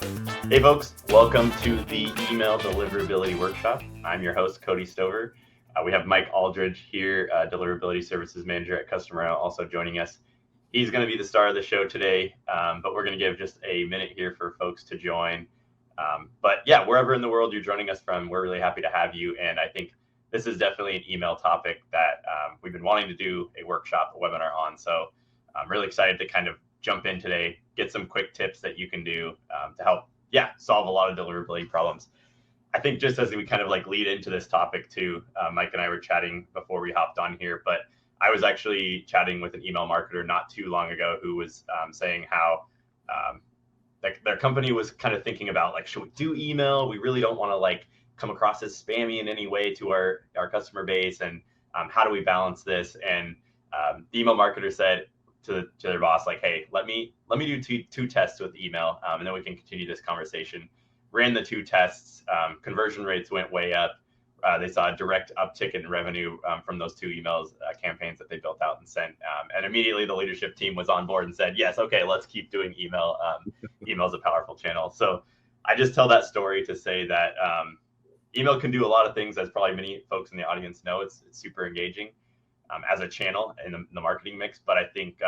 Hey folks, welcome to the Email Deliverability Workshop. I'm your host, Cody Stover. We have Mike Aldridge here, Deliverability Services Manager at Customer Out, also joining us. He's going to be the star of the show today, but we're going to give just a minute here for folks to join. But yeah, wherever in the world you're joining us from, we're really happy to have you. And I think this is definitely an email topic that we've been wanting to do a workshop, a webinar on. So I'm really excited to kind of jump in today, get some quick tips that you can do to help solve a lot of deliverability problems. I think just as we kind of like lead into this topic too, Mike and I were chatting before we hopped on here, but I was actually chatting with an email marketer not too long ago who was saying how like their company was kind of thinking about like, should we do email? We really don't want to like come across as spammy in any way to our customer base. And how do we balance this? And the email marketer said, to their boss, like, hey, let me do two tests with email, and then we can continue this conversation. Ran the two tests, conversion rates went way up. They saw a direct uptick in revenue from those two emails campaigns that they built out and sent. And immediately the leadership team was on board and said, yes, okay, let's keep doing email. Email is a powerful channel. So I just tell that story to say that email can do a lot of things, as probably many folks in the audience know. It's super engaging as a channel in the marketing mix. But I think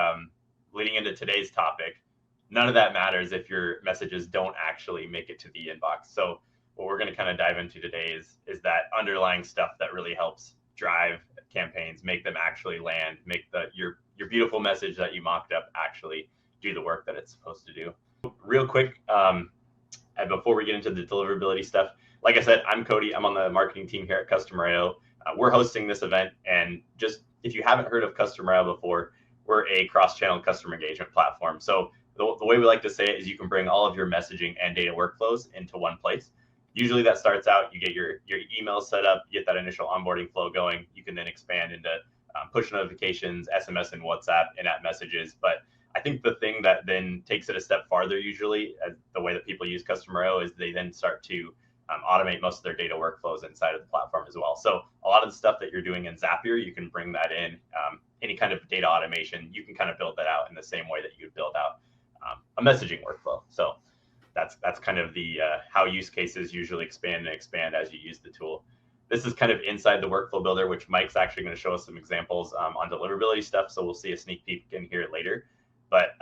leading into today's topic, none of that matters if your messages don't actually make it to the inbox. So what we're going to kind of dive into today is that underlying stuff that really helps drive campaigns, make them actually land, make your beautiful message that you mocked up actually do the work that it's supposed to do. Real quick, and before we get into the deliverability stuff, like I said, I'm Cody. I'm on the marketing team here at Customer.io. We're hosting this event, and just if you haven't heard of Customer.io before, we're a cross-channel customer engagement platform. So the way we like to say it is you can bring all of your messaging and data workflows into one place. Usually that starts out, you get your email set up, you get that initial onboarding flow going. You can then expand into push notifications, SMS and WhatsApp, in-app messages. But I think the thing that then takes it a step farther, usually, the way that people use Customer.io, is they then start to automate most of their data workflows inside of the platform as well. So a lot of the stuff that you're doing in Zapier, you can bring that in. Any kind of data automation, you can kind of build that out in the same way that you would build out a messaging workflow. So that's kind of the how use cases usually expand as you use the tool. This is kind of inside the workflow builder, which Mike's actually going to show us some examples on deliverability stuff. So we'll see a sneak peek in here later. But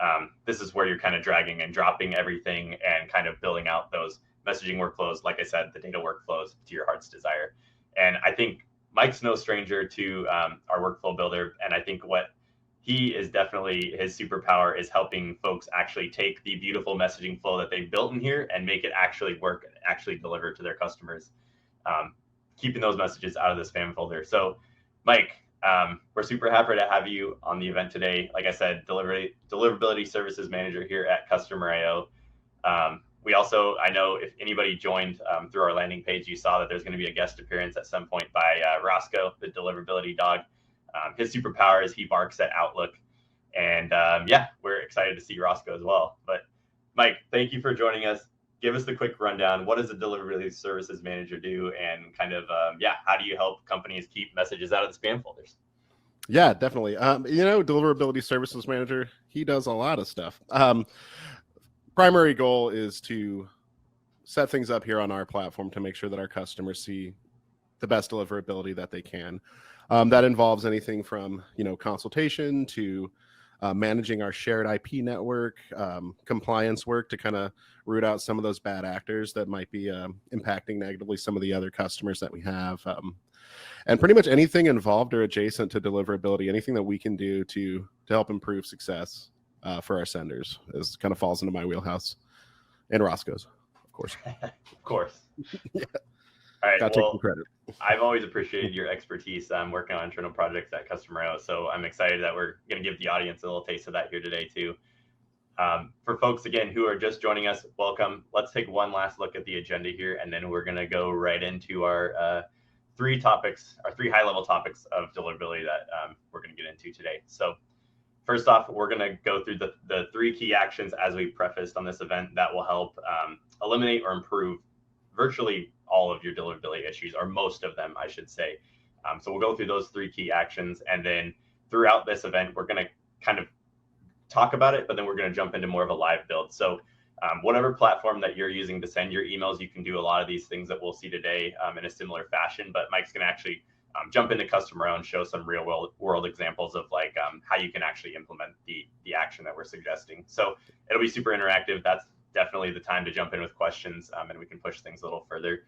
this is where you're kind of dragging and dropping everything and kind of building out those messaging workflows, like I said, the data workflows to your heart's desire. And I think Mike's no stranger to our workflow builder. And I think what he is definitely, his superpower is helping folks actually take the beautiful messaging flow that they've built in here and make it actually work and actually deliver to their customers, keeping those messages out of the spam folder. So Mike, we're super happy to have you on the event today. Like I said, Deliverability Services Manager here at Customer.io. We also, I know if anybody joined through our landing page, you saw that there's going to be a guest appearance at some point by Roscoe, the deliverability dog. His superpower is he barks at Outlook. And we're excited to see Roscoe as well. But Mike, thank you for joining us. Give us the quick rundown. What does a Deliverability Services Manager do? And kind of, how do you help companies keep messages out of the spam folders? Yeah, definitely. Deliverability Services Manager, he does a lot of stuff. Primary goal is to set things up here on our platform to make sure that our customers see the best deliverability that they can. That involves anything from, consultation to managing our shared IP network, compliance work to kind of root out some of those bad actors that might be impacting negatively some of the other customers that we have. And pretty much anything involved or adjacent to deliverability, anything that we can do to help improve success for our senders is kind of falls into my wheelhouse, and Roscoe's, of course. Of course. Yeah. All right. Gotta take some credit. I've always appreciated your expertise working on internal projects at Customer.io, so I'm excited that we're going to give the audience a little taste of that here today too. For folks, again, who are just joining us, welcome. Let's take one last look at the agenda here, and then we're going to go right into our three high-level topics of deliverability that we're going to get into today. So first off, we're going to go through the three key actions as we prefaced on this event that will help eliminate or improve virtually all of your deliverability issues, or most of them, I should say. So we'll go through those three key actions, and then throughout this event, we're going to kind of talk about it, but then we're going to jump into more of a live build. So Whatever platform that you're using to send your emails, you can do a lot of these things that we'll see today in a similar fashion. But Mike's going to actually jump into Customer Own, show some real world examples of like how you can actually implement the action that we're suggesting. So it'll be super interactive. That's definitely the time to jump in with questions, and we can push things a little further.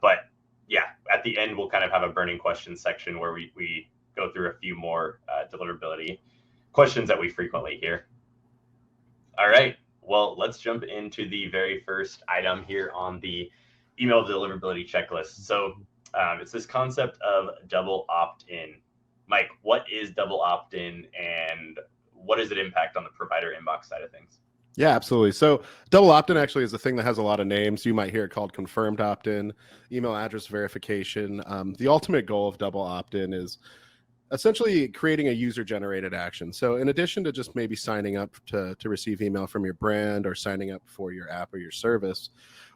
But yeah, at the end, we'll kind of have a burning questions section where we go through a few more deliverability questions that we frequently hear. All right. Well, let's jump into the very first item here on the email deliverability checklist. So it's this concept of double opt-in. Mike, what is double opt-in and what does it impact on the provider inbox side of things? Yeah, absolutely. So double opt-in actually is a thing that has a lot of names. You might hear it called confirmed opt-in, email address verification. The ultimate goal of double opt-in is essentially creating a user-generated action. So in addition to just maybe signing up to receive email from your brand or signing up for your app or your service,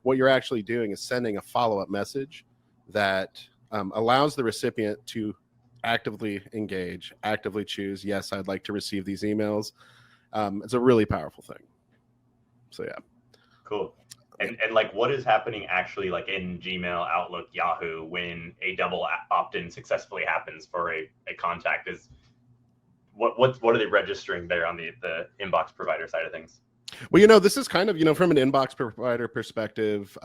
what you're actually doing is sending a follow-up message that allows the recipient to actively engage, actively choose, yes, I'd like to receive these emails. It's a really powerful thing. So yeah. Cool. And like what is happening actually like in Gmail, Outlook, Yahoo when a double opt-in successfully happens for a contact? Is what are they registering there on the inbox provider side of things? Well, this is kind of, from an inbox provider perspective,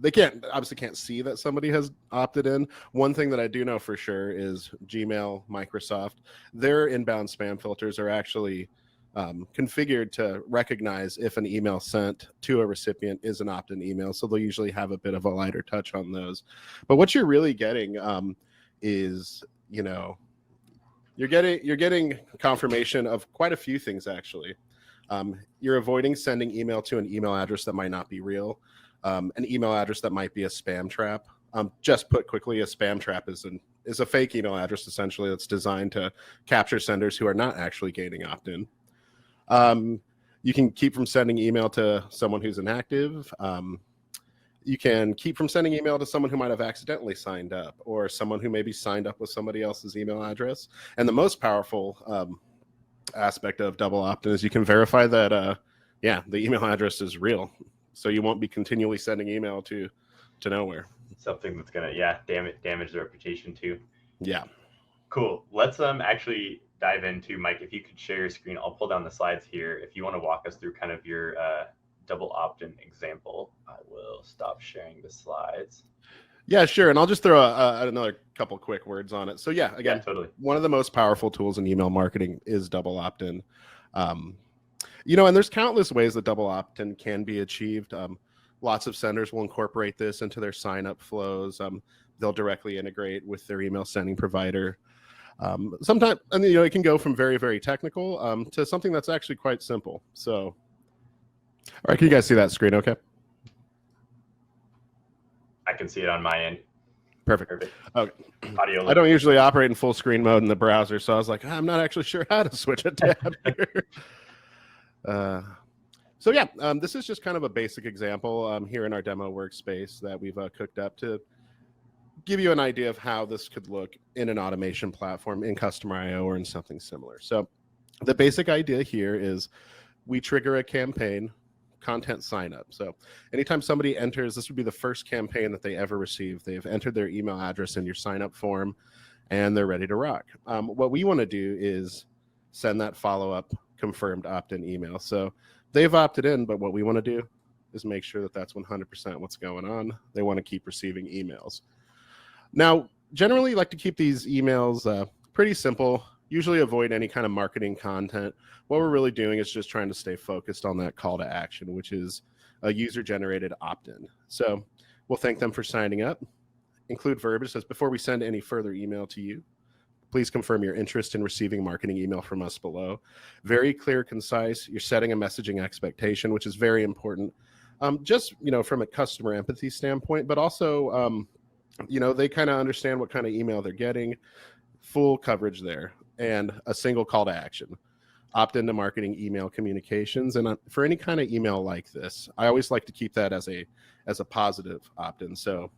they obviously can't see that somebody has opted in. One thing that I do know for sure is Gmail, Microsoft, their inbound spam filters are actually configured to recognize if an email sent to a recipient is an opt-in email. So they'll usually have a bit of a lighter touch on those. But what you're really getting is, you're getting confirmation of quite a few things, actually. You're avoiding sending email to an email address that might not be real, an email address that might be a spam trap. Just put quickly, a spam trap is a fake email address, essentially, that's designed to capture senders who are not actually gaining opt-in. You can keep from sending email to someone who's inactive. You can keep from sending email to someone who might have accidentally signed up or someone who maybe signed up with somebody else's email address. And the most powerful aspect of double opt-in is you can verify that, the email address is real. So you won't be continually sending email to nowhere. Something that's going to, damage the reputation too. Yeah. Cool. Let's actually dive into, Mike, if you could share your screen. I'll pull down the slides here. If you want to walk us through kind of your double opt-in example, I will stop sharing the slides. Yeah, sure. And I'll just throw another couple quick words on it. So yeah, again, totally. One of the most powerful tools in email marketing is double opt-in. And there's countless ways that double opt-in can be achieved. Lots of senders will incorporate this into their sign-up flows. They'll directly integrate with their email sending provider. Sometimes, it can go from very, very technical to something that's actually quite simple. So, all right, can you guys see that screen okay? I can see it on my end. Perfect. Okay. Audio. I don't usually operate in full screen mode in the browser, so I was like, I'm not actually sure how to switch a tab here. This is just kind of a basic example here in our demo workspace that we've cooked up to give you an idea of how this could look in an automation platform in Customer.io or in something similar. So the basic idea here is we trigger a campaign content sign up. So anytime somebody enters, this would be the first campaign that they ever receive. They've entered their email address in your sign up form and they're ready to rock. What we want to do is send that follow-up confirmed opt-in email. So they've opted in, but what we want to do is make sure that that's 100% what's going on. They want to keep receiving emails. Now, generally like to keep these emails pretty simple, usually avoid any kind of marketing content. What we're really doing is just trying to stay focused on that call to action, which is a user-generated opt-in. So we'll thank them for signing up, include verbiage that says, before we send any further email to you, please confirm your interest in receiving marketing email from us below. Very clear, concise. You're setting a messaging expectation, which is very important. Just, from a customer empathy standpoint, but also, they kind of understand what kind of email they're getting, full coverage there, and a single call to action. Opt into marketing email communications. And for any kind of email like this, I always like to keep that as a positive opt-in. So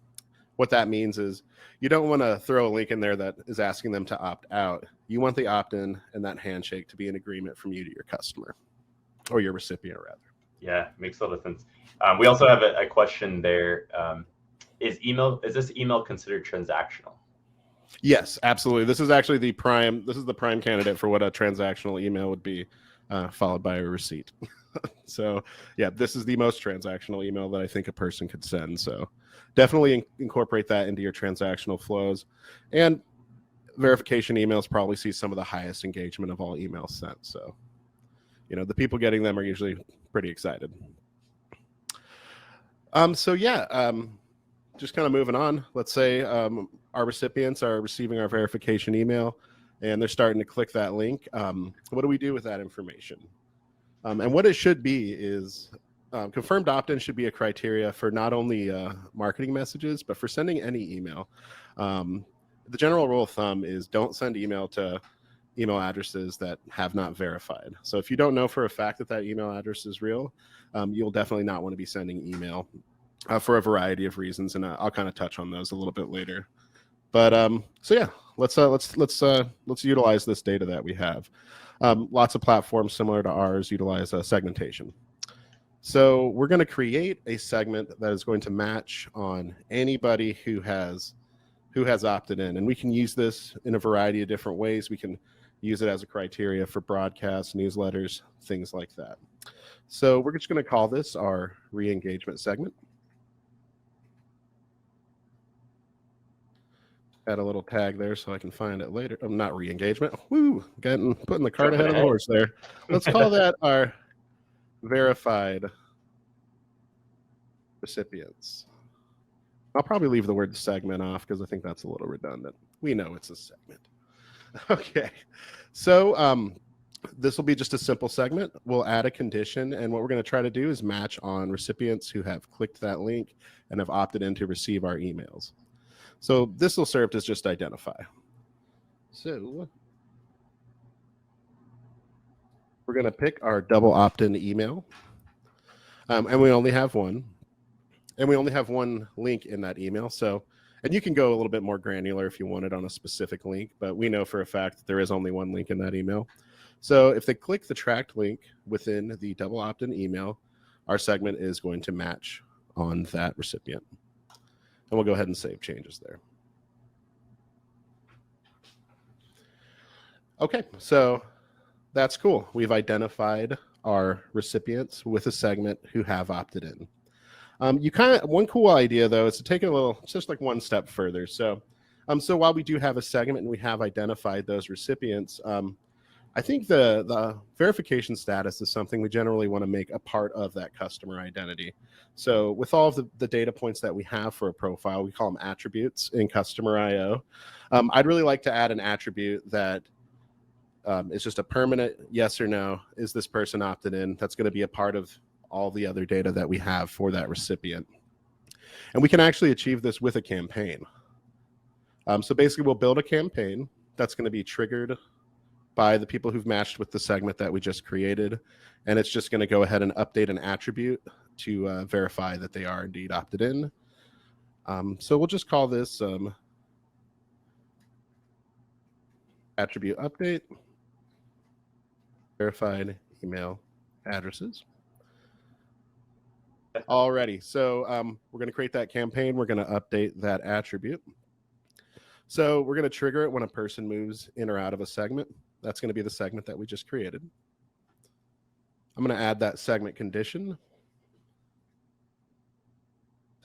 what that means is you don't want to throw a link in there that is asking them to opt out. You want the opt-in and that handshake to be an agreement from you to your customer, or your recipient rather. Yeah, makes a lot of sense. We also have a question there. Is this email considered transactional? Yes, absolutely. This is actually the prime. This is the prime candidate for what a transactional email would be, followed by a receipt. So, yeah, this is the most transactional email that I think a person could send. So, definitely incorporate that into your transactional flows. And verification emails probably see some of the highest engagement of all emails sent. So, the people getting them are usually pretty excited. So yeah, just kind of moving on. Let's say our recipients are receiving our verification email and they're starting to click that link. What do we do with that information? And what it should be is confirmed opt-in should be a criteria for not only marketing messages, but for sending any email. The general rule of thumb is don't send email to email addresses that have not verified. So if you don't know for a fact that that email address is real, you'll definitely not want to be sending email for a variety of reasons, and I'll kind of touch on those a little bit later. But so yeah, let's utilize this data that we have. Lots of platforms similar to ours utilize segmentation. So we're going to create a segment that is going to match on anybody who has opted in, and we can use this in a variety of different ways. We can use it as a criteria for broadcasts, newsletters, things like that. So we're just going to call this our re-engagement segment. Add a little tag there so I can find it later. Not re-engagement. Woo! Putting the cart ahead of the horse there. Let's call that our verified recipients. I'll probably leave the word segment off because I think that's a little redundant. We know it's a segment. Okay. So this will be just a simple segment. We'll add a condition, and what we're going to try to do is match on recipients who have clicked that link and have opted in to receive our emails. So this will serve to just identify. So we're going to pick our double opt-in email, and we only have one. And we only have one link in that email. So, and you can go a little bit more granular if you want it on a specific link, but we know for a fact that there is only one link in that email. So if they click the tracked link within the double opt-in email, our segment is going to match on that recipient. And we'll go ahead and save changes there. Okay, so that's cool. We've identified our recipients with a segment who have opted in. One cool idea though is to take it just like one step further. So while we do have a segment and we have identified those recipients, I think the verification status is something we generally want to make a part of that customer identity. So with all of the data points that we have for a profile, we call them attributes in Customer IO. I'd really like to add an attribute that is just a permanent yes or no. Is this person opted in? That's going to be a part of all the other data that we have for that recipient. And we can actually achieve this with a campaign. So basically we'll build a campaign that's going to be triggered by the people who've matched with the segment that we just created. And it's just going to go ahead and update an attribute to verify that they are indeed opted in. So we'll just call this attribute update, verified email addresses. Alrighty, so we're going to create that campaign. We're going to update that attribute. So we're going to trigger it when a person moves in or out of a segment. That's going to be the segment that we just created. I'm going to add that segment condition.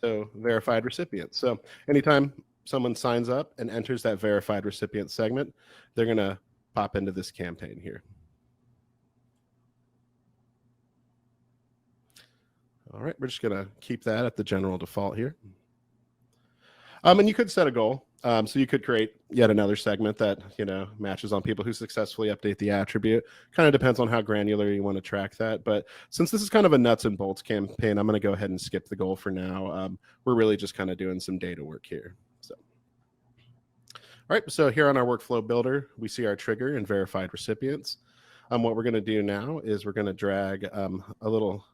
So verified recipient. So anytime someone signs up and enters that verified recipient segment, they're going to pop into this campaign here. All right, we're just going to keep that at the general default here. And you could set a goal. So you could create yet another segment that, matches on people who successfully update the attribute. Kind of depends on how granular you want to track that. But since this is kind of a nuts and bolts campaign, I'm going to go ahead and skip the goal for now. We're really just kind of doing some data work here. So, all right, so here on our workflow builder, we see our trigger and verified recipients. What we're going to do now is we're going to drag a little...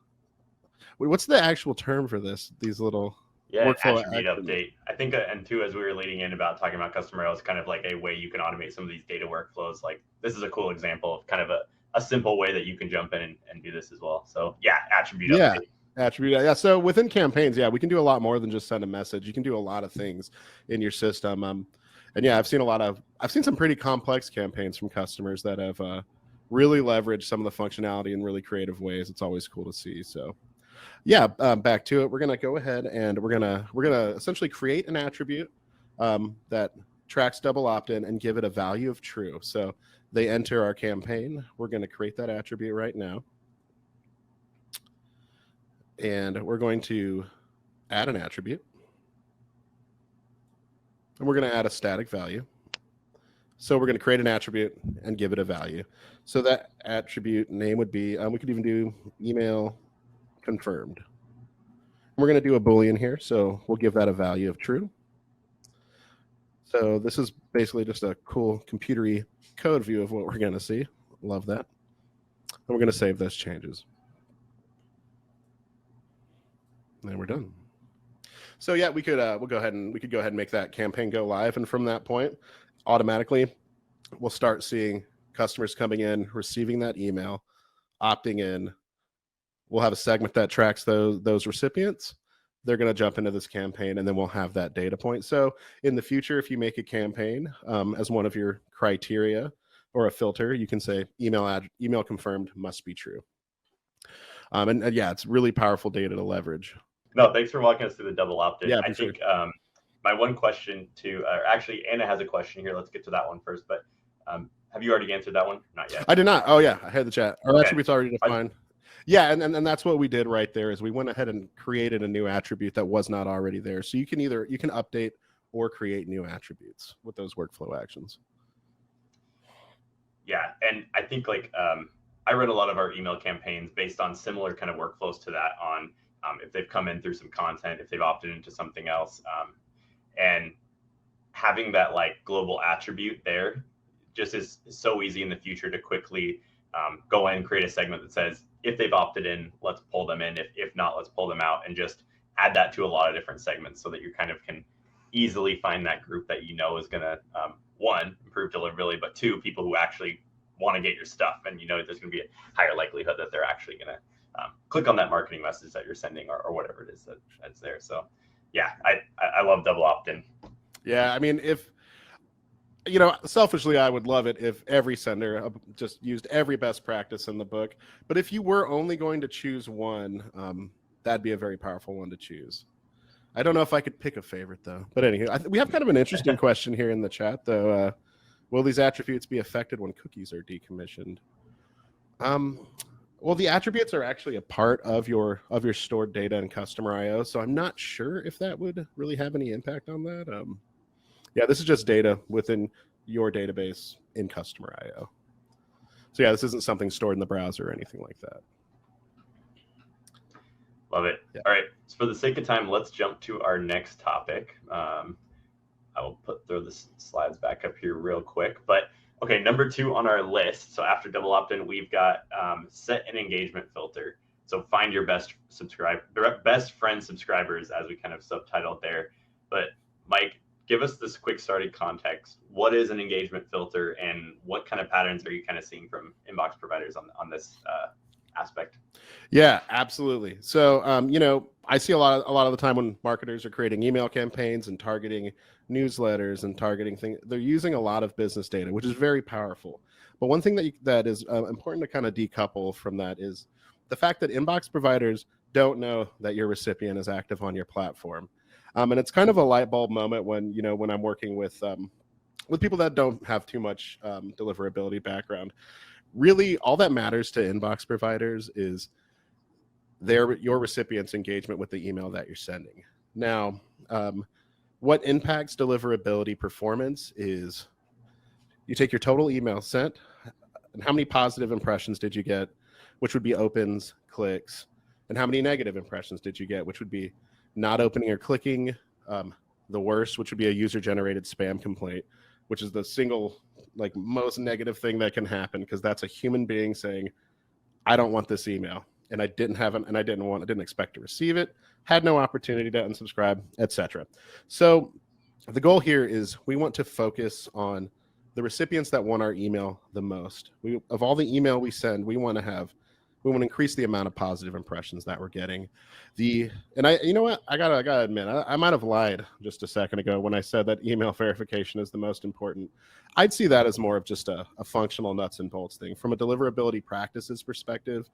What's the actual term for this? These little attribute update. I think, and two, as we were leading in about talking about customer, it was kind of like a way you can automate some of these data workflows. Like this is a cool example of kind of a simple way that you can jump in and do this as well. So yeah, attribute Yeah. update. Attribute. Yeah. So within campaigns, yeah, we can do a lot more than just send a message. You can do a lot of things in your system. And yeah, I've seen some pretty complex campaigns from customers that have really leveraged some of the functionality in really creative ways. It's always cool to see. So yeah, back to it. We're gonna go ahead and we're gonna essentially create an attribute that tracks double opt-in and give it a value of true. So they enter our campaign. We're gonna create that attribute right now. And we're going to add an attribute. And we're going to add a static value. So we're going to create an attribute and give it a value. So that attribute name would be, we could even do email confirmed. We're going to do a Boolean here. So we'll give that a value of true. So this is basically just a cool computery code view of what we're going to see. Love that. And we're going to save those changes. And we're done. So yeah, we could go ahead and make that campaign go live, and from that point, automatically, we'll start seeing customers coming in, receiving that email, opting in. We'll have a segment that tracks those recipients. They're going to jump into this campaign, and then we'll have that data point. So in the future, if you make a campaign as one of your criteria or a filter, you can say email confirmed must be true. And yeah, it's really powerful data to leverage. No, thanks for walking us through the double opt-in. Yeah, I think my one question actually, Anna has a question here. Let's get to that one first. But have you already answered that one? Not yet. I did not. Oh yeah, I had the chat. Our attribute's already defined. Yeah, and that's what we did right there is we went ahead and created a new attribute that was not already there. So you can update or create new attributes with those workflow actions. Yeah, and I think I run a lot of our email campaigns based on similar kind of workflows to that on if they've come in through some content, if they've opted into something else, and having that global attribute there just is so easy in the future to quickly go in and create a segment that says, if they've opted in, let's pull them in. If not, let's pull them out, and just add that to a lot of different segments so that you kind of can easily find that group that you know is going to, one, improve deliverability, but two, people who actually want to get your stuff. And there's going to be a higher likelihood that they're actually going to click on that marketing message that you're sending or whatever it is that's there. So yeah, I love double opt-in. Yeah, I mean, if selfishly, I would love it if every sender just used every best practice in the book. But if you were only going to choose one, that'd be a very powerful one to choose. I don't know if I could pick a favorite, though. But anyway, we have kind of an interesting question here in the chat, though. Will these attributes be affected when cookies are decommissioned? Well, the attributes are actually a part of your stored data in customer IO, so I'm not sure if that would really have any impact on that. Yeah, this is just data within your database in customer IO. So yeah, this isn't something stored in the browser or anything like that. Love it. Yeah. All right. So for the sake of time, let's jump to our next topic. I will throw the slides back up here real quick. But okay, number 2 on our list. So after double opt-in, we've got set an engagement filter. So find your best friend subscribers, as we kind of subtitled there. But Mike, give us this quick started context. What is an engagement filter, and what kind of patterns are you kind of seeing from inbox providers on this aspect? Yeah, absolutely. So, I see a lot of the time when marketers are creating email campaigns and targeting newsletters and targeting things, they're using a lot of business data, which is very powerful. But one thing that is important to kind of decouple from that is the fact that inbox providers don't know that your recipient is active on your platform. And it's kind of a light bulb moment when I'm working with people that don't have too much deliverability background. Really, all that matters to inbox providers is your recipient's engagement with the email that you're sending. Now, what impacts deliverability performance is you take your total email sent and how many positive impressions did you get, which would be opens, clicks, and how many negative impressions did you get, which would be not opening or clicking, the worst, which would be a user-generated spam complaint, which is the single most negative thing that can happen, because that's a human being saying, I don't want this email, and I didn't expect to receive it, had no opportunity to unsubscribe, etc. So the goal here is we want to focus on the recipients that want our email the most. Of all the email we send, we want to increase the amount of positive impressions that we're getting. And you know what? I gotta admit, I might have lied just a second ago when I said that email verification is the most important. I'd see that as more of just a functional nuts and bolts thing. From a deliverability practices perspective,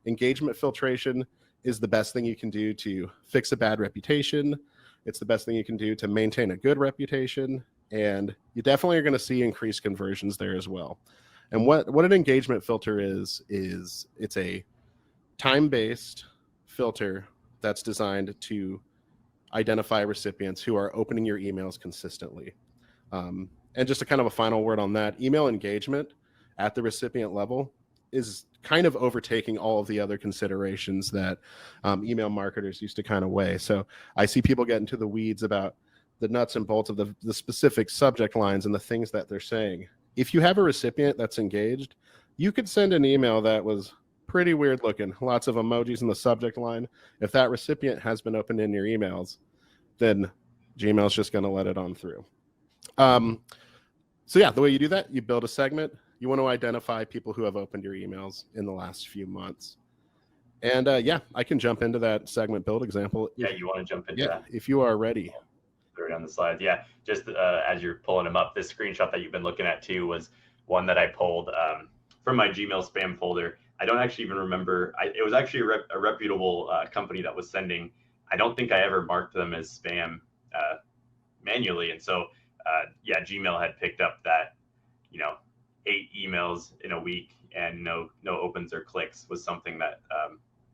engagement filtration is the best thing you can do to fix a bad reputation. It's the best thing you can do to maintain a good reputation. And you definitely are going to see increased conversions there as well. And what an engagement filter is it's a time-based filter that's designed to identify recipients who are opening your emails consistently. And just a kind of a final word on that, email engagement at the recipient level is kind of overtaking all of the other considerations that email marketers used to kind of weigh. So I see people get into the weeds about the nuts and bolts of the specific subject lines and the things that they're saying. If you have a recipient that's engaged, you could send an email that was pretty weird looking, lots of emojis in the subject line. If that recipient has been opened in your emails, then Gmail's just going to let it on through. So yeah, the way you do that, you build a segment. You want to identify people who have opened your emails in the last few months. And yeah, I can jump into that segment build example. Yeah, you want to jump into that? If you are ready. Throw it on the slides. Yeah, just as you're pulling them up, this screenshot that you've been looking at too was one that I pulled from my Gmail spam folder. I don't actually even remember. It was actually a reputable company that was sending. I don't think I ever marked them as spam manually. And so, yeah, Gmail had picked up that, 8 emails in a week and no opens or clicks was something that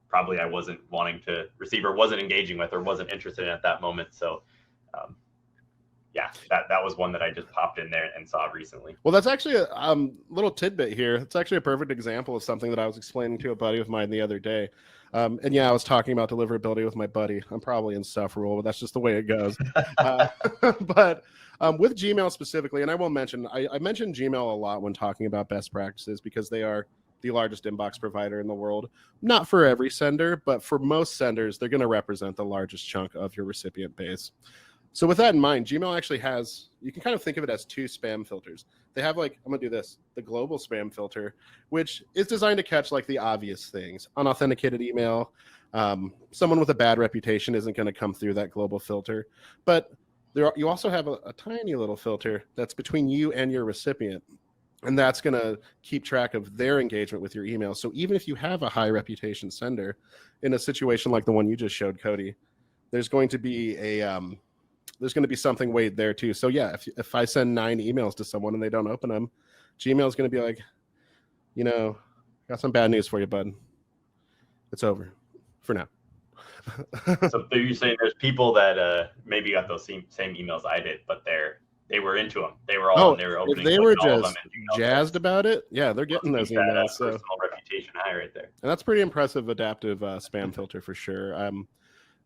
probably I wasn't wanting to receive or wasn't engaging with or wasn't interested in at that moment. So, yeah, that was one that I just popped in there and saw recently. Well, that's actually a little tidbit here. It's actually a perfect example of something that I was explaining to a buddy of mine the other day. And yeah, I was talking about deliverability with my buddy. I'm probably insufferable, but that's just the way it goes. But with Gmail specifically, and I will mention, I mention Gmail a lot when talking about best practices because they are the largest inbox provider in the world. Not for every sender, but for most senders, they're going to represent the largest chunk of your recipient base. So with that in mind, Gmail actually has, you can kind of think of it as 2 spam filters. They have I'm going to do this, the global spam filter, which is designed to catch the obvious things. Unauthenticated email, someone with a bad reputation isn't going to come through that global filter. But you also have a tiny little filter that's between you and your recipient. And that's going to keep track of their engagement with your email. So even if you have a high reputation sender, in a situation like the one you just showed, Cody, there's going to be there's going to be something weighed there too. So yeah, if I send 9 emails to someone and they don't open them, Gmail is going to be like, got some bad news for you, bud. It's over for now. So you're saying there's people that maybe got those same emails I did, but they were into them. They were all they were opening. If they were just jazzed about it, yeah, they're getting those emails. So personal reputation high right there. And that's pretty impressive adaptive spam filter for sure.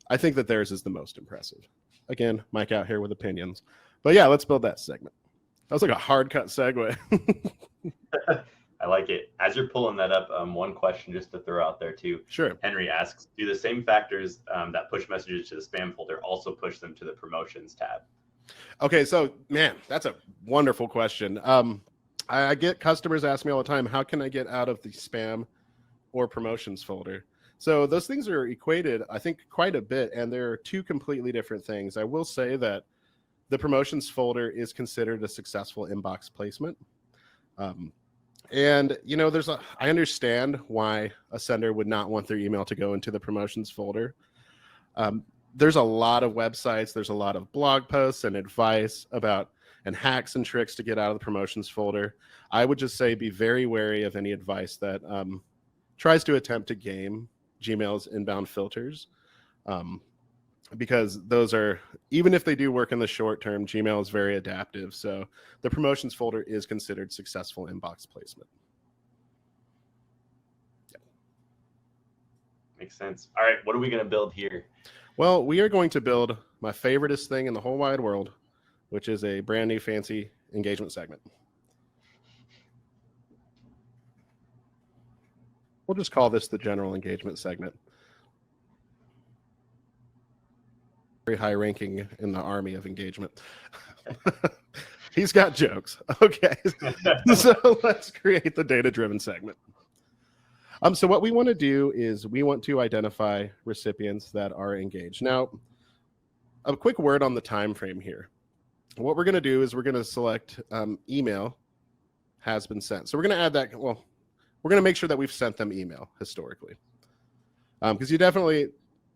I think that theirs is the most impressive. Again, Mike out here with opinions. But yeah, let's build that segment. That was like a hard cut segue. I like it. As you're pulling that up, one question just to throw out there too. Sure. Henry asks, do the same factors that push messages to the spam folder also push them to the promotions tab? Okay, so man, that's a wonderful question. I get customers ask me all the time, how can I get out of the spam or promotions folder? So those things are equated, I think, quite a bit, and they're 2 completely different things. I will say that the promotions folder is considered a successful inbox placement. And, I understand why a sender would not want their email to go into the promotions folder. There's a lot of websites, there's a lot of blog posts and advice about and hacks and tricks to get out of the promotions folder. I would just say be very wary of any advice that tries to attempt to game Gmail's inbound filters, because those are, even if they do work in the short term, Gmail is very adaptive. So the promotions folder is considered successful inbox placement. Yeah. Makes sense. All right, what are we going to build here? Well, we are going to build my favoriteest thing in the whole wide world, which is a brand new fancy engagement segment. We'll just call this the general engagement segment. Very high ranking in the army of engagement. He's got jokes. Okay. So let's create the data-driven segment. So what we want to do is we want to identify recipients that are engaged. Now, a quick word on the time frame here. What we're going to do is we're going to select email has been sent. So we're going to add that. Well, we're going to make sure that we've sent them email historically. Because you definitely,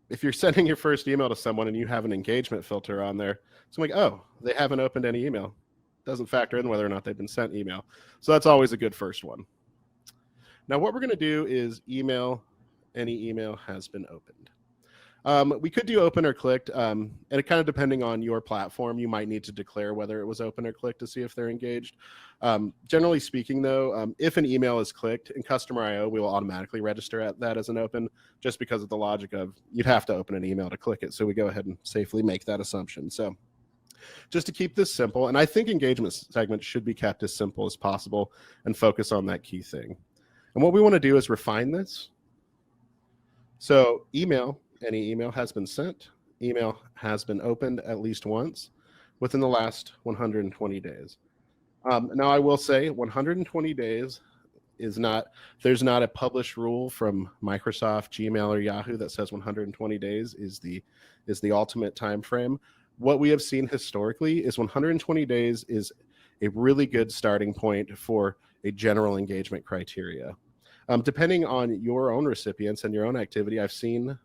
if you're sending your first email to someone and you have an engagement filter on there, it's like, oh, they haven't opened any email. Doesn't factor in whether or not they've been sent email. So that's always a good first one. Now, what we're going to do is any email has been opened. We could do open or clicked, and it kind of depending on your platform, you might need to declare whether it was open or clicked to see if they're engaged. Generally speaking, though, if an email is clicked in Customer IO, we will automatically register that as an open, just because of the logic of you'd have to open an email to click it. So we go ahead and safely make that assumption. So just to keep this simple, and I think engagement segments should be kept as simple as possible and focus on that key thing. And what we want to do is refine this. So any email has been sent. Email has been opened at least once within the last 120 days. Now, I will say 120 days is not, there's not a published rule from Microsoft, Gmail, or Yahoo that says 120 days is the ultimate time frame. What we have seen historically is 120 days is a really good starting point for a general engagement criteria. Depending on your own recipients and your own activity, I've seen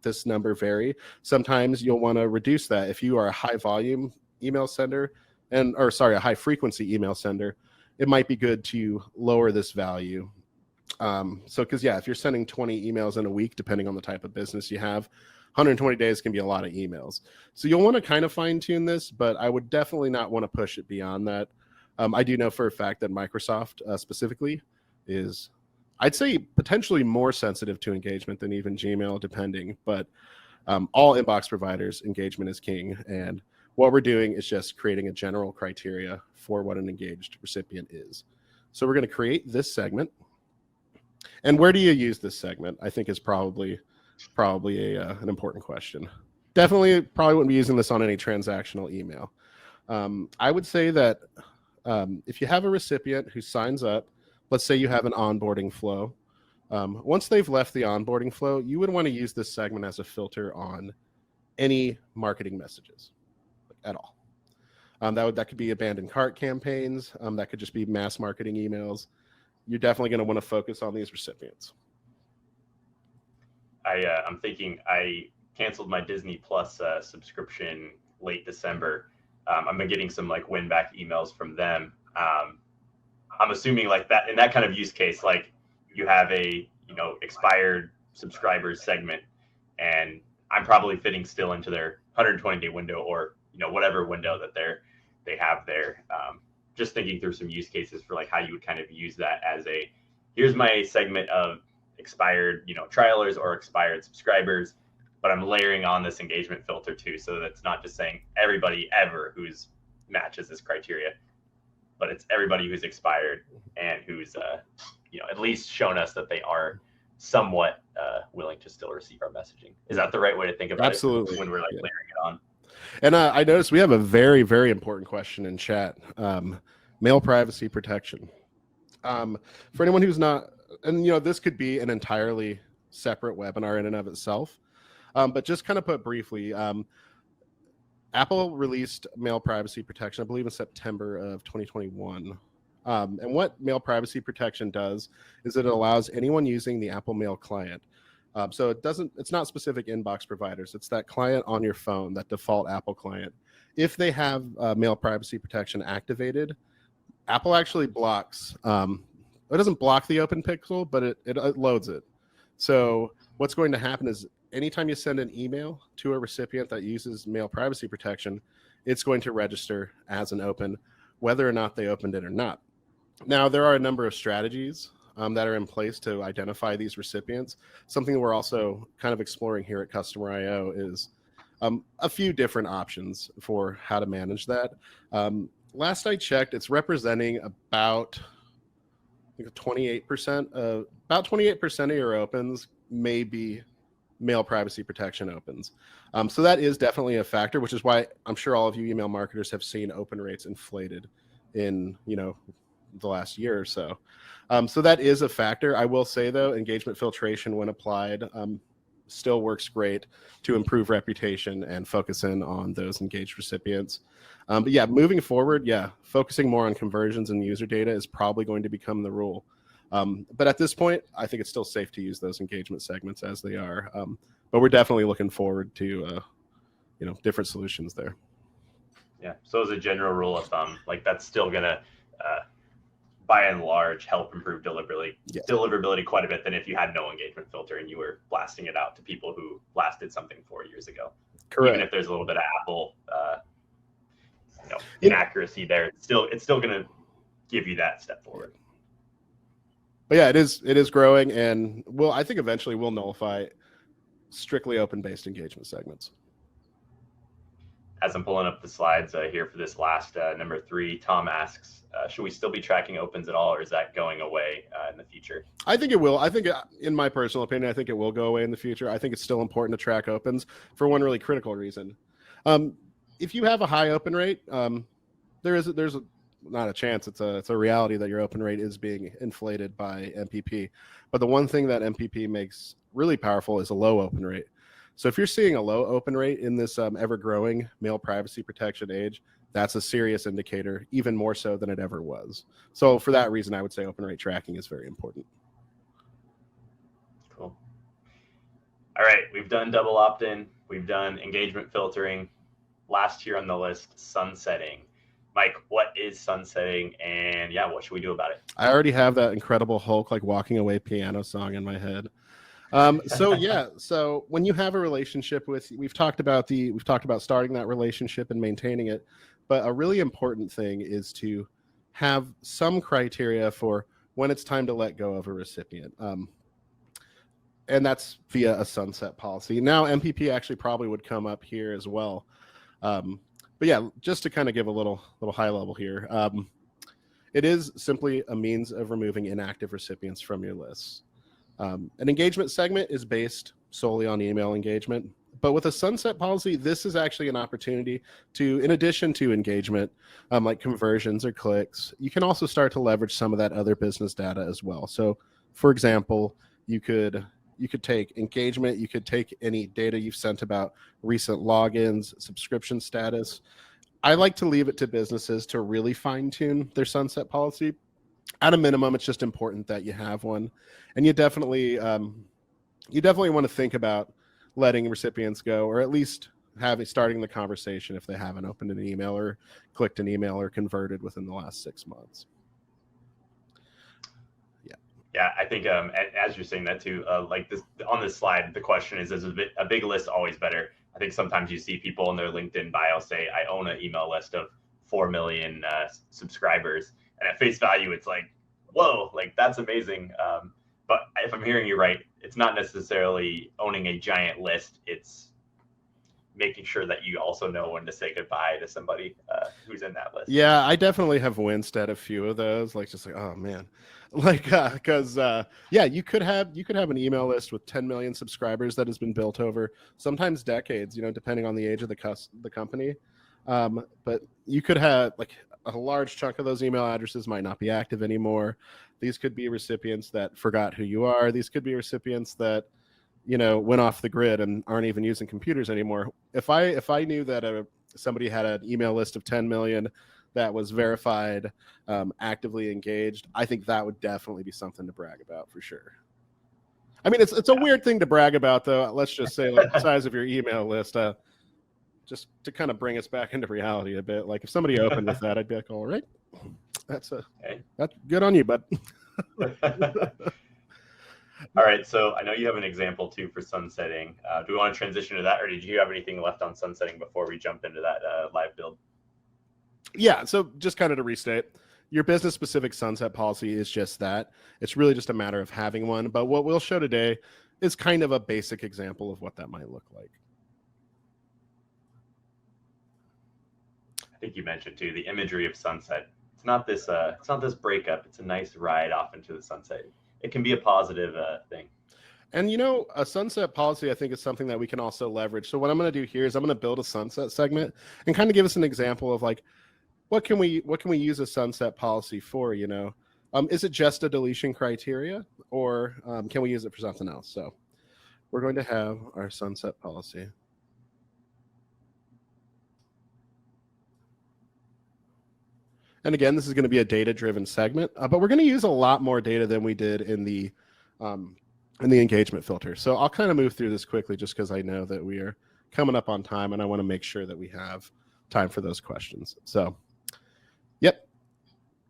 this number vary. Sometimes you'll want to reduce that. If you are a high volume email sender, a high frequency email sender, it might be good to lower this value. Because if you're sending 20 emails in a week, depending on the type of business you have, 120 days can be a lot of emails. So you'll want to kind of fine tune this, but I would definitely not want to push it beyond that. I do know for a fact that Microsoft specifically is, I'd say, potentially more sensitive to engagement than even Gmail, depending. But all inbox providers, engagement is king. And what we're doing is just creating a general criteria for what an engaged recipient is. So we're going to create this segment. And where do you use this segment? I think is probably an important question. Definitely probably wouldn't be using this on any transactional email. I would say that if you have a recipient who signs up, let's say you have an onboarding flow. Once they've left the onboarding flow, you would want to use this segment as a filter on any marketing messages at all. That could be abandoned cart campaigns. That could just be mass marketing emails. You're definitely going to want to focus on these recipients. I'm thinking I canceled my Disney Plus subscription late December. I've been getting some like win back emails from them. I'm assuming like that in that kind of use case, like you have a expired subscribers segment, and I'm probably fitting still into their 120-day window or whatever window that they have there. Just thinking through some use cases for like how you would kind of use that as a here's my segment of expired trialers or expired subscribers, but I'm layering on this engagement filter too, so that's not just saying everybody ever who's matches this criteria, but it's everybody who's expired and who's at least shown us that they are somewhat willing to still receive our messaging. Is that the right way to think about Absolutely. it when we're like layering it on? And I noticed we have a very, very important question in chat. Mail privacy protection. For anyone who's not, and this could be an entirely separate webinar in and of itself, but just kind of put briefly, Apple released mail privacy protection, I believe in September of 2021. And what mail privacy protection does is it allows anyone using the Apple Mail client. So it's not specific inbox providers. It's that client on your phone, that default Apple client. If they have mail privacy protection activated, Apple actually blocks, it doesn't block the open pixel, but it loads it. So what's going to happen is anytime you send an email to a recipient that uses mail privacy protection, it's going to register as an open, whether or not they opened it or not. Now, there are a number of strategies that are in place to identify these recipients. Something we're also kind of exploring here at Customer IO is a few different options for how to manage that. Last I checked, it's representing about 28% of your opens may be mail privacy protection opens. So that is definitely a factor, which is why I'm sure all of you email marketers have seen open rates inflated in, the last year or so. So that is a factor. I will say, though, engagement filtration, when applied, still works great to improve reputation and focus in on those engaged recipients. But yeah, moving forward, focusing more on conversions and user data is probably going to become the rule. But at this point, I think it's still safe to use those engagement segments as they are. But we're definitely looking forward to, different solutions there. Yeah. So as a general rule of thumb, like that's still gonna, by and large, help improve deliverability quite a bit than if you had no engagement filter and you were blasting it out to people who blasted something 4 years ago. Correct. Even if there's a little bit of Apple inaccuracy there, it's still going to give you that step forward. But yeah, it is growing, and I think eventually we'll nullify strictly open-based engagement segments. As I'm pulling up the slides here for this last number 3, Tom asks, should we still be tracking opens at all, or is that going away in the future? I think it will. I think, in my personal opinion, I think it will go away in the future. I think it's still important to track opens for one really critical reason. If you have a high open rate, there's not a chance. It's a reality that your open rate is being inflated by MPP. But the one thing that MPP makes really powerful is a low open rate. So if you're seeing a low open rate in this ever-growing mail privacy protection age, that's a serious indicator, even more so than it ever was. So for that reason, I would say open rate tracking is very important. Cool. All right, we've done double opt-in. We've done engagement filtering. Last here on the list, sunsetting. Mike, what is sunsetting, and what should we do about it? I already have that incredible Hulk walking away piano song in my head. So when you have a relationship we've talked about starting that relationship and maintaining it, but a really important thing is to have some criteria for when it's time to let go of a recipient. And that's via a sunset policy. Now, MPP actually probably would come up here as well. But yeah, just to kind of give a little high level here, it is simply a means of removing inactive recipients from your lists. An engagement segment is based solely on email engagement, but with a sunset policy, this is actually an opportunity to, in addition to engagement, like conversions or clicks, you can also start to leverage some of that other business data as well. So, for example, you could take engagement, you could take any data you've sent about recent logins, subscription status. I like to leave it to businesses to really fine-tune their sunset policy. At a minimum, it's just important that you have one, and you definitely want to think about letting recipients go, or at least starting the conversation if they haven't opened an email or clicked an email or converted within the last 6 months. Yeah, I think as you're saying that too, like this on this slide, the question is a big list always better? I think sometimes you see people in their LinkedIn bio say, I own an email list of 4 million subscribers. And at face value, it's like, whoa, like that's amazing. But if I'm hearing you right, it's not necessarily owning a giant list. It's making sure that you also know when to say goodbye to somebody who's in that list. Yeah, I definitely have winced at a few of those. Oh man, because you could have an email list with 10 million subscribers that has been built over sometimes decades, depending on the age of the company. But you could have a large chunk of those email addresses might not be active anymore. These could be recipients that forgot who you are. These could be recipients that went off the grid and aren't even using computers anymore. If I knew that somebody had an email list of 10 million that was verified, actively engaged, I think that would definitely be something to brag about for sure. I mean, it's a weird thing to brag about, though. Let's just say the size of your email list. Just to kind of bring us back into reality a bit. Like if somebody opened with that, I'd be like, all right, that's good on you, bud. All right, so I know you have an example too for sunsetting. Do we want to transition to that, or did you have anything left on sunsetting before we jump into that live build? Yeah, so just kind of to restate, your business-specific sunset policy is just that. It's really just a matter of having one. But what we'll show today is kind of a basic example of what that might look like. I think you mentioned too the imagery of sunset. It's not this breakup. It's a nice ride off into the sunset. It can be a positive thing. And a sunset policy, I think, is something that we can also leverage. So what I'm going to do here is I'm going to build a sunset segment and kind of give us an example of like what can we use a sunset policy for? Is it just a deletion criteria, or can we use it for something else? So we're going to have our sunset policy. And again, this is going to be a data-driven segment, but we're going to use a lot more data than we did in the engagement filter. So I'll kind of move through this quickly just because I know that we are coming up on time and I want to make sure that we have time for those questions. So, yep,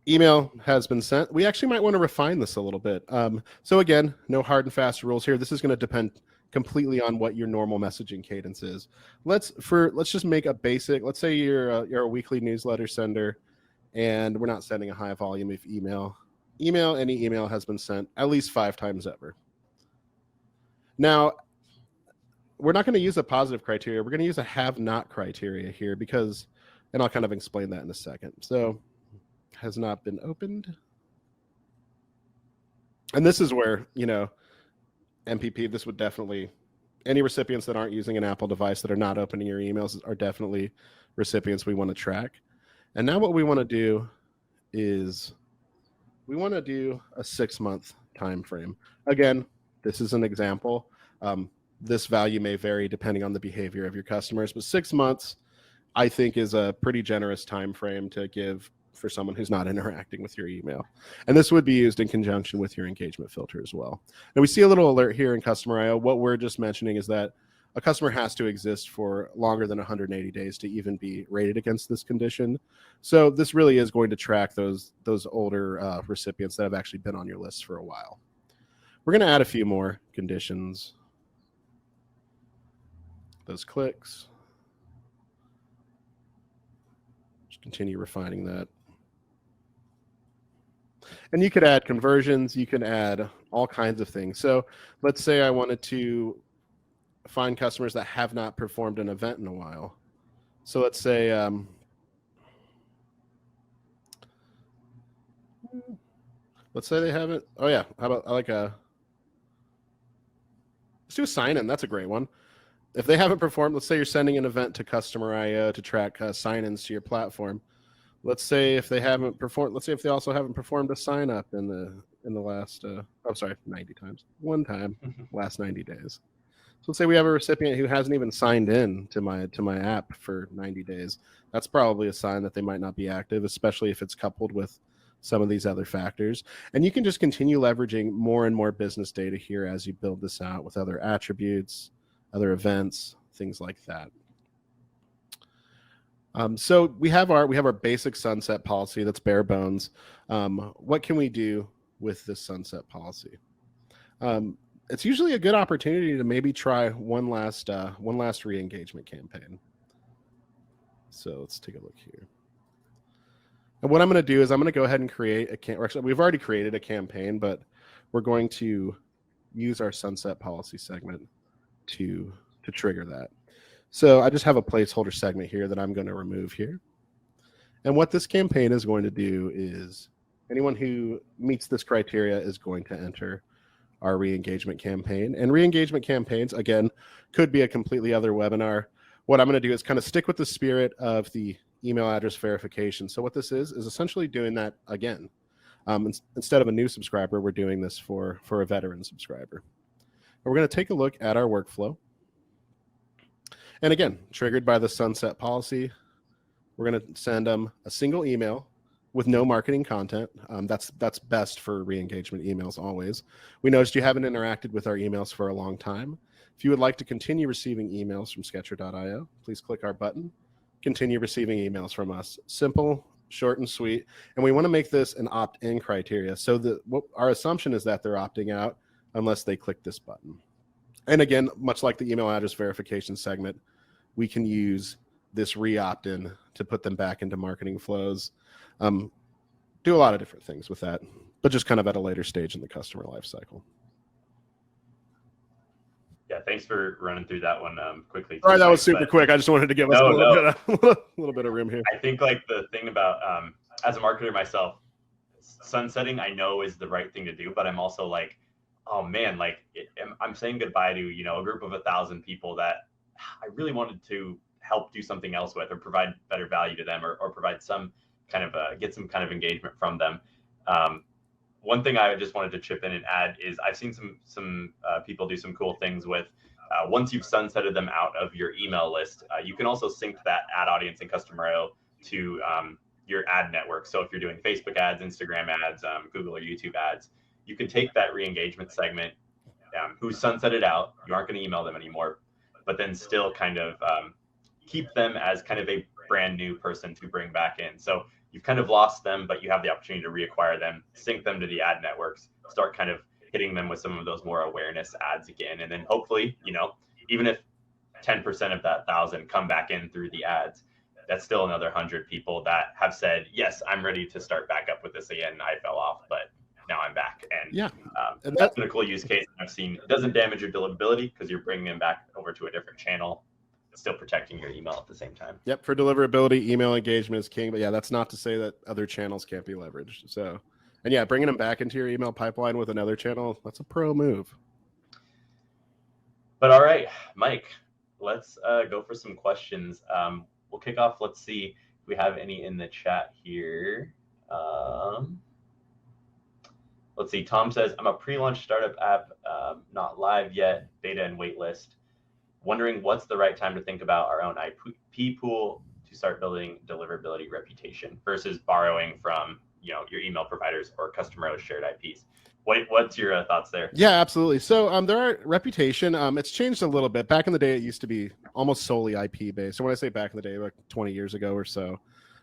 email has been sent. We actually might want to refine this a little bit. So again, no hard and fast rules here. This is going to depend completely on what your normal messaging cadence is. Let's just make a basic. Let's say you're a weekly newsletter sender, and we're not sending a high volume of email. Any email has been sent at least 5 times ever. Now, we're not going to use a positive criteria. We're going to use a have not criteria here because, and I'll kind of explain that in a second. So, has not been opened. And this is where, MPP, this would definitely, any recipients that aren't using an Apple device that are not opening your emails are definitely recipients we want to track. And now what we want to do is we want to do a 6-month time frame. Again, this is an example. This value may vary depending on the behavior of your customers, but 6 months, I think, is a pretty generous time frame to give for someone who's not interacting with your email. And this would be used in conjunction with your engagement filter as well. And we see a little alert here in Customer IO. What we're just mentioning is that a customer has to exist for longer than 180 days to even be rated against this condition. So this really is going to track those older recipients that have actually been on your list for a while. We're going to add a few more conditions. Those clicks. Just continue refining that. And you could add conversions. You can add all kinds of things. So let's say I wanted to find customers that have not performed an event in a while. So let's say they haven't. Oh yeah, how about let's do a sign-in. That's a great one. If they haven't performed, let's say you're sending an event to Customer IO to track sign-ins to your platform. Let's say if they haven't performed. Let's say if they also haven't performed a sign-up in the last 90 times. One time, last 90 days. So let's say we have a recipient who hasn't even signed in to my app for 90 days. That's probably a sign that they might not be active, especially if it's coupled with some of these other factors. And you can just continue leveraging more and more business data here as you build this out with other attributes, other events, things like that. So we have our basic sunset policy that's bare bones. What can we do with this sunset policy? It's usually a good opportunity to maybe try one last re-engagement campaign. So let's take a look here. And what I'm going to do is I'm going to go ahead and create actually, we've already created a campaign, but we're going to use our sunset policy segment to trigger that. So I just have a placeholder segment here that I'm going to remove here. And what this campaign is going to do is anyone who meets this criteria is going to enter our re-engagement campaign. And re-engagement campaigns, again, could be a completely other webinar. What I'm going to do is kind of stick with the spirit of the email address verification. So what this is essentially doing that again. Instead of a new subscriber, we're doing this for a veteran subscriber. And we're going to take a look at our workflow. And again, triggered by the sunset policy, we're going to send them a single email with no marketing content. That's best for re-engagement emails always. We noticed you haven't interacted with our emails for a long time. If you would like to continue receiving emails from Sketcher.io, please click our button, continue receiving emails from us. Simple, short and sweet. And we want to make this an opt-in criteria. So our assumption is that they're opting out unless they click this button. And again, much like the email address verification segment, we can use this re-opt-in to put them back into marketing flows. Do a lot of different things with that, but just kind of at a later stage in the customer life cycle. Yeah, thanks for running through that one quickly. All right, that was super quick. I just wanted to give us a little bit of room here. I think like the thing about as a marketer myself, sunsetting I know is the right thing to do, but I'm also like oh man, like I'm saying goodbye to, a group of 1,000 people that I really wanted to help do something else with, or provide better value to them, or provide some kind of get some kind of engagement from them. Um, One thing I just wanted to chip in and add is I've seen some people do some cool things with once you've sunsetted them out of your email list, you can also sync that ad audience and customer IO to your ad network. So if you're doing Facebook ads, Instagram ads, Google or YouTube ads, you can take that re-engagement segment who's sunsetted out. You aren't going to email them anymore, but then still kind of keep them as kind of a brand new person to bring back in. So you've kind of lost them, but you have the opportunity to reacquire them, sync them to the ad networks, start kind of hitting them with some of those more awareness ads again. And then hopefully, even if 10% of that 1,000 come back in through the ads, that's still another 100 people that have said, yes, I'm ready to start back up with this again. I fell off, but now I'm back. And Yeah, and that's been a cool use case I've seen. It doesn't damage your deliverability because you're bringing them back over to a different channel, still protecting your email at the same time. Yep, for deliverability, email engagement is king. But yeah, that's not to say that other channels can't be leveraged. So, and yeah, bringing them back into your email pipeline with another channel, that's a pro move. But all right, Mike, let's go for some questions. We'll kick off. Let's see if we have any in the chat here. Let's see. Tom says, I'm a pre-launch startup app, not live yet, beta and waitlist. Wondering what's the right time to think about our own IP pool to start building deliverability reputation versus borrowing from your email providers or customer shared IPs. What's your thoughts there? Yeah, absolutely. So there are reputation. It's changed a little bit. Back in the day, it used to be almost solely IP based. So when I say back in the day, like 20 years ago or so,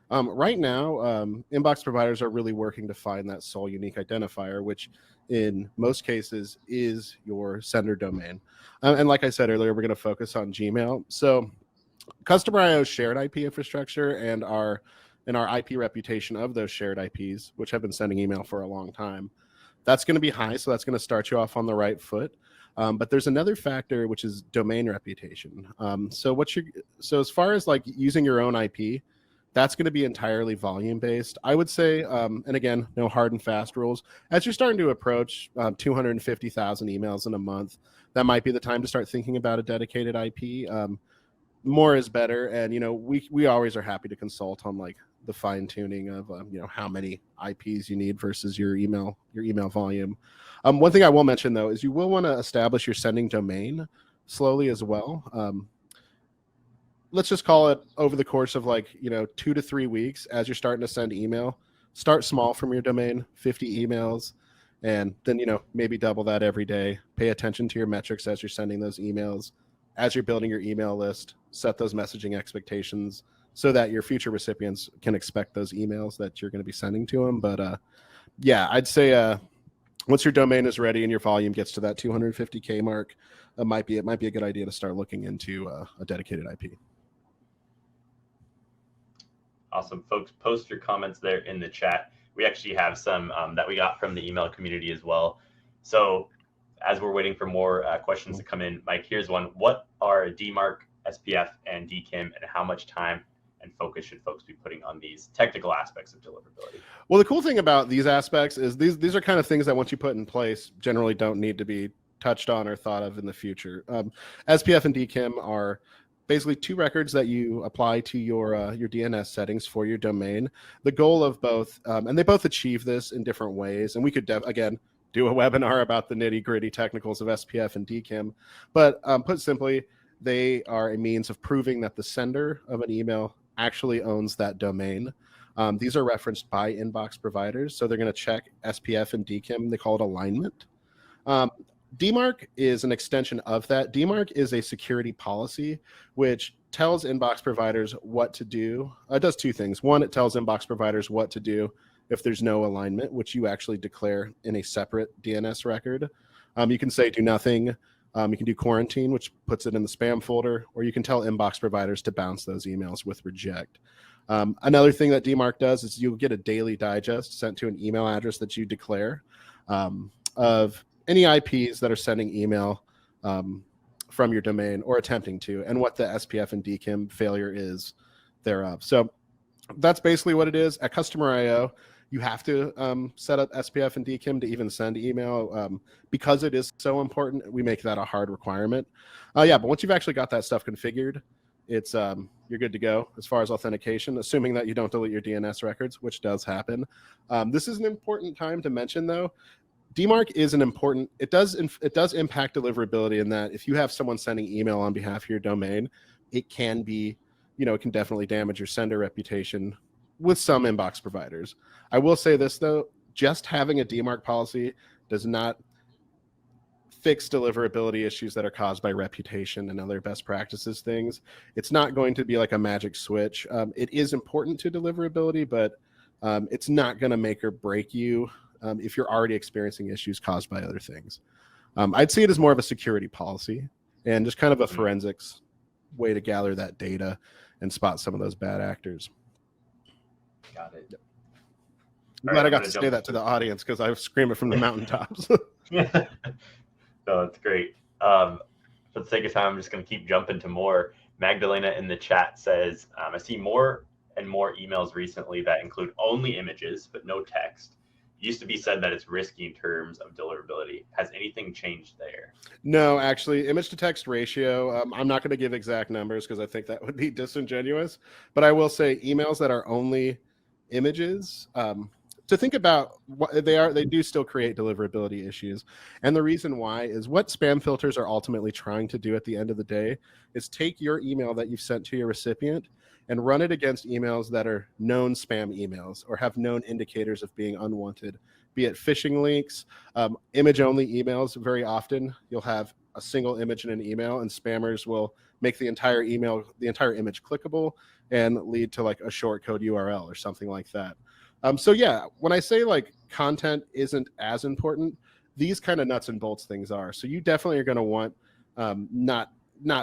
right now, inbox providers are really working to find that sole unique identifier, which in most cases is your sender domain. And like I said earlier, we're going to focus on Gmail. So Customer IO's shared IP infrastructure and our IP reputation of those shared IPs, which have been sending email for a long time, that's going to be high. So that's going to start you off on the right foot. But there's another factor, which is domain reputation. So as far as like using your own IP, that's going to be entirely volume based. I would say, and again, no hard and fast rules. As you're starting to approach 250,000 emails in a month, that might be the time to start thinking about a dedicated IP. More is better, and we always are happy to consult on like the fine tuning of how many IPs you need versus your email volume. One thing I will mention though is you will want to establish your sending domain slowly as well. Let's just call it over the course of 2 to 3 weeks as you're starting to send email. Start small from your domain, 50 emails, and then maybe double that every day. Pay attention to your metrics as you're sending those emails. As you're building your email list, set those messaging expectations so that your future recipients can expect those emails that you're going to be sending to them. But yeah, I'd say once your domain is ready and your volume gets to that 250K mark, it might be a good idea to start looking into a dedicated IP. Awesome, folks. Post your comments there in the chat. We actually have some that we got from the email community as well. So as we're waiting for more questions to come in, Mike, here's one. What are DMARC, SPF, and DKIM, and how much time and focus should folks be putting on these technical aspects of deliverability? Well, the cool thing about these aspects is these are kind of things that once you put in place, generally don't need to be touched on or thought of in the future. SPF and DKIM are basically two records that you apply to your DNS settings for your domain. The goal of both, and they both achieve this in different ways, and we could again do a webinar about the nitty-gritty technicals of SPF and DKIM, but put simply, they are a means of proving that the sender of an email actually owns that domain. These are referenced by inbox providers, so they're going to check SPF and DKIM. They call it alignment. DMARC is an extension of that. DMARC is a security policy which tells inbox providers what to do. It does two things. One, it tells inbox providers what to do if there's no alignment, which you actually declare in a separate DNS record. You can say do nothing. You can do quarantine, which puts it in the spam folder, or you can tell inbox providers to bounce those emails with reject. Another thing that DMARC does is you'll get a daily digest sent to an email address that you declare of any IPs that are sending email from your domain or attempting to, and what the SPF and DKIM failure is thereof. So that's basically what it is. At Customer IO, you have to set up SPF and DKIM to even send email. Because it is so important, we make that a hard requirement. But once you've actually got that stuff configured, it's you're good to go as far as authentication, assuming that you don't delete your DNS records, which does happen. This is an important time to mention, though. DMARC is an important. It does impact deliverability in that if you have someone sending email on behalf of your domain, it can be, it can definitely damage your sender reputation with some inbox providers. I will say this though, just having a DMARC policy does not fix deliverability issues that are caused by reputation and other best practices things. It's not going to be like a magic switch. It is important to deliverability, but it's not going to make or break you if you're already experiencing issues caused by other things. I'd see it as more of a security policy and just kind of a forensics way to gather that data and spot some of those bad actors. Got it. I'm glad I got to say that to the audience because I was screaming from the mountaintops. No, that's great. For the sake of time, I'm just going to keep jumping to more. Magdalena in the chat says, I see more and more emails recently that include only images but no text. It used to be said that it's risky in terms of deliverability. Has anything changed there? No, actually, image to text ratio, I'm not going to give exact numbers because I think that would be disingenuous, but I will say emails that are only images, to think about what they do still create deliverability issues. And the reason why is what spam filters are ultimately trying to do at the end of the day is take your email that you've sent to your recipient and run it against emails that are known spam emails or have known indicators of being unwanted, be it phishing links, image-only emails. Very often you'll have a single image in an email and spammers will make the entire image clickable and lead to like a shortcode URL or something like that. So yeah, when I say like content isn't as important, these kind of nuts and bolts things are. So you definitely are going to want not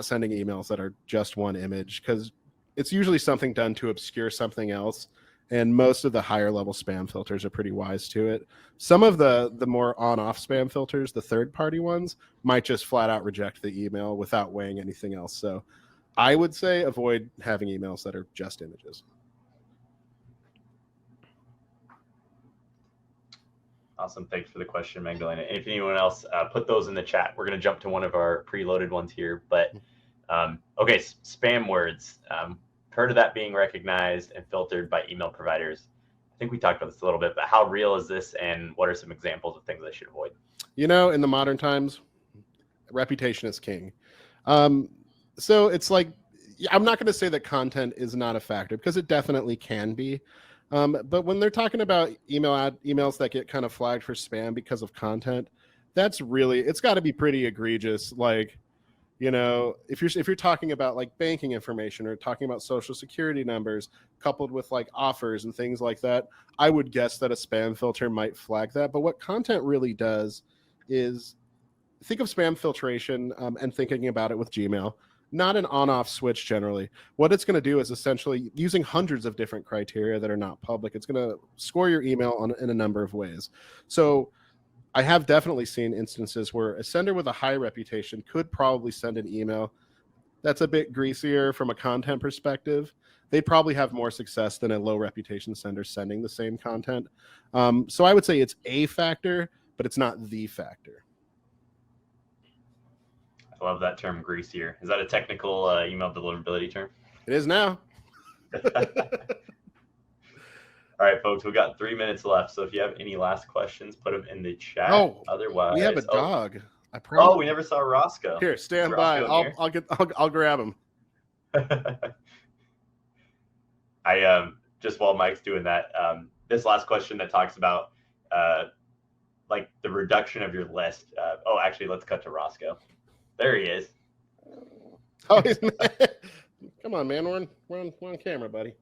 sending emails that are just one image because it's usually something done to obscure something else. And most of the higher level spam filters are pretty wise to it. Some of the more on-off spam filters, the third-party ones, might just flat out reject the email without weighing anything else. So I would say avoid having emails that are just images. Awesome. Thanks for the question, Magdalena. And if anyone else, put those in the chat. We're going to jump to one of our preloaded ones here. But okay, spam words. Heard of that being recognized and filtered by email providers. I think we talked about this a little bit, but how real is this and what are some examples of things I should avoid? In the modern times, reputation is king. So it's like, I'm not going to say that content is not a factor because it definitely can be. But when they're talking about emails that get kind of flagged for spam because of content, it's got to be pretty egregious. Like, if you're talking about like banking information or talking about social security numbers coupled with like offers and things like that, I would guess that a spam filter might flag that. But what content really does is think of spam filtration and thinking about it with Gmail. Not an on-off switch generally. What it's going to do is essentially using hundreds of different criteria that are not public. It's going to score your email in a number of ways. So I have definitely seen instances where a sender with a high reputation could probably send an email that's a bit greasier from a content perspective. They'd probably have more success than a low reputation sender sending the same content. So I would say it's a factor, but it's not the factor. I love that term, greasier. Is that a technical email deliverability term? It is now. All right, folks, we've got 3 minutes left. So if you have any last questions, put them in the chat. Oh, otherwise, we have a dog. We never saw Roscoe. Here, stand by. I'll grab him. I just while Mike's doing that, this last question that talks about like the reduction of your list. Actually, let's cut to Roscoe. There he is. Oh, come on, man. We're on camera, buddy.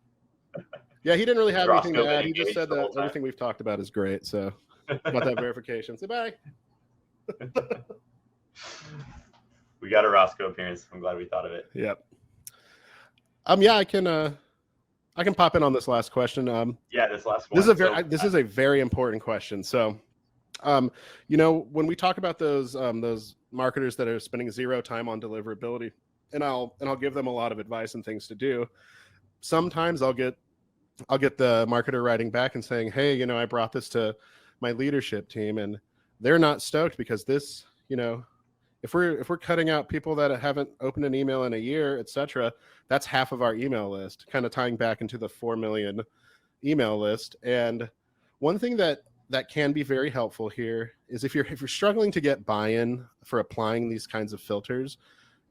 Yeah, he didn't really have anything to add. He just said that everything we've talked about is great. So got that verification. Say bye. We got a Roscoe appearance. I'm glad we thought of it. Yep. Yeah, I can pop in on this last question. This last one. This is a very important question. So, when we talk about those marketers that are spending zero time on deliverability, and I'll give them a lot of advice and things to do. Sometimes I'll get I'll get the marketer writing back and saying, hey, you know, I brought this to my leadership team and they're not stoked because this, you know, if we're cutting out people that haven't opened an email in a year, etc., that's half of our email list, kind of tying back into the 4 million email list. And one thing that can be very helpful here is if you're struggling to get buy-in for applying these kinds of filters,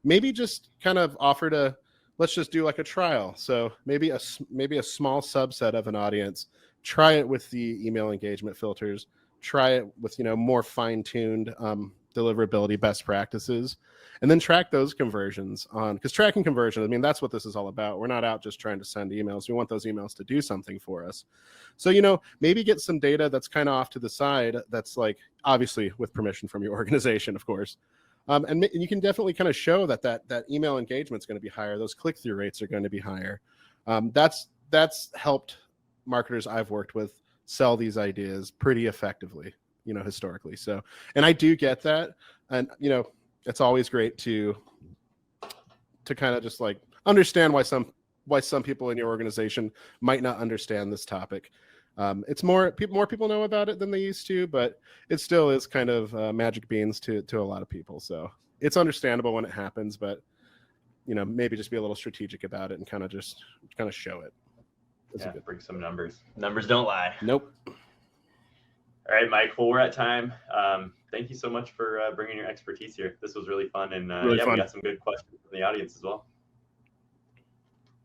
maybe just kind of offer to, let's just do like a trial. So maybe a small subset of an audience, try it with the email engagement filters, try it with, you know, more fine-tuned deliverability best practices, and then track those conversions on, because tracking conversion, I mean, that's what this is all about. We're not out just trying to send emails. We want those emails to do something for us. So, you know, maybe get some data that's kind of off to the side, that's like, obviously with permission from your organization, of course. And you can definitely kind of show that email engagement is going to be higher. Those click-through rates are going to be higher. That's helped marketers I've worked with sell these ideas pretty effectively, you know, historically. So, and I do get that. And, you know, it's always great to kind of just like understand why some people in your organization might not understand this topic. It's more people know about it than they used to, but it still is kind of magic beans to a lot of people. So it's understandable when it happens, but, you know, maybe just be a little strategic about it and kind of show it. Yeah, bring some numbers. Numbers don't lie. Nope. All right, Mike. Well, we're at time. Thank you so much for bringing your expertise here. This was really fun, and really fun. We got some good questions from the audience as well.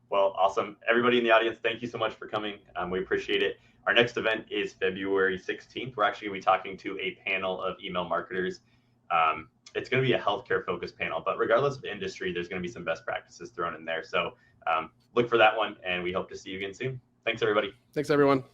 Well, awesome. Everybody in the audience, thank you so much for coming. We appreciate it. Our next event is February 16th. We're actually going to be talking to a panel of email marketers. It's going to be a healthcare-focused panel, but regardless of industry, there's going to be some best practices thrown in there. So look for that one, and we hope to see you again soon. Thanks, everybody. Thanks, everyone.